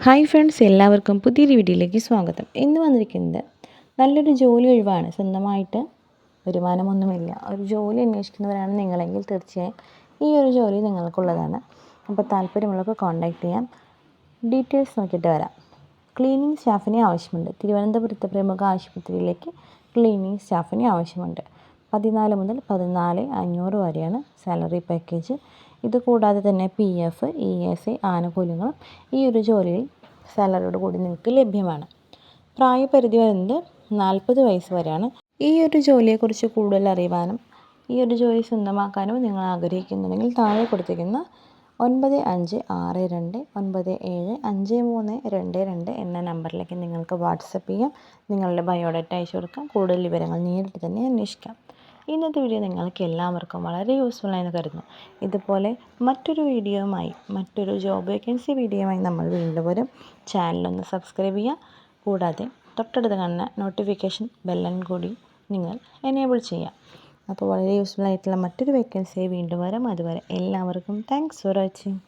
Hi friends, എല്ലാവർക്കും പുതിയൊരു വീഡിയോയിലേക്ക് സ്വാഗതം. ഇന്ന് വന്നിരിക്കുന്നത് നല്ലൊരു ജോലി ഒഴിവാണ്. സ്വന്തമായിട്ട് വരുമാനമൊന്നുമില്ല, ഒരു ജോലി അന്വേഷിക്കുന്നവരാണ് നിങ്ങളെങ്കിൽ തീർച്ചയായും ഈ ഒരു ജോലി നിങ്ങൾക്കുള്ളതാണ്. അപ്പോൾ താല്പര്യമുള്ളവർക്ക് കോൺടാക്റ്റ് ചെയ്യാം. ഡീറ്റെയിൽസ് നോക്കിയിട്ട് വരാം. ക്ലീനിങ് സ്റ്റാഫിനെ ആവശ്യമുണ്ട്. തിരുവനന്തപുരത്തെ പ്രമുഖ ആശുപത്രിയിലേക്ക് ക്ലീനിങ് സ്റ്റാഫിനെ ആവശ്യമുണ്ട്. 14 മുതൽ 14,500 വരെയാണ് സാലറി പാക്കേജ്. ഇതുകൂടാതെ തന്നെ PF, ESI ആനുകൂല്യങ്ങളും ഈ ഒരു ജോലിയിൽ സാലറിയോട് കൂടി നിങ്ങൾക്ക് ലഭ്യമാണ്. പ്രായപരിധി വരുന്നത് 40 വയസ്സ് വരെയാണ്. ഈ ഒരു ജോലിയെക്കുറിച്ച് കൂടുതൽ അറിയുവാനും ഈ ഒരു ജോലി സ്വന്തമാക്കാനും നിങ്ങൾ ആഗ്രഹിക്കുന്നുണ്ടെങ്കിൽ താഴെ കൊടുത്തിരിക്കുന്ന 9562975322 എന്ന നമ്പറിലേക്ക് നിങ്ങൾക്ക് വാട്സപ്പ് ചെയ്യാം. നിങ്ങളുടെ ബയോഡാറ്റ അയച്ചു കൊടുക്കാം. കൂടുതൽ വിവരങ്ങൾ നേരിട്ട് തന്നെ അന്വേഷിക്കാം. ഇന്നത്തെ വീഡിയോ നിങ്ങൾക്ക് എല്ലാവർക്കും വളരെ യൂസ്ഫുൾ ആയെന്ന് കരുതുന്നു. ഇതുപോലെ മറ്റൊരു വീഡിയോയുമായി, മറ്റൊരു ജോബ് വേക്കൻസി വീഡിയോയുമായി നമ്മൾ വീണ്ടും വരും. ചാനലൊന്ന് സബ്സ്ക്രൈബ് ചെയ്യുക. കൂടാതെ തൊട്ടടുത്ത് കാണുന്ന നോട്ടിഫിക്കേഷൻ ബെല്ലൻ കൂടി നിങ്ങൾ എനേബിൾ ചെയ്യുക. അപ്പോൾ വളരെ യൂസ്ഫുൾ ആയിട്ടുള്ള മറ്റൊരു വേക്കൻസിയായി വീണ്ടും വരാം. അതുവരെ എല്ലാവർക്കും താങ്ക്സ് ഫോർ വാച്ചിങ്.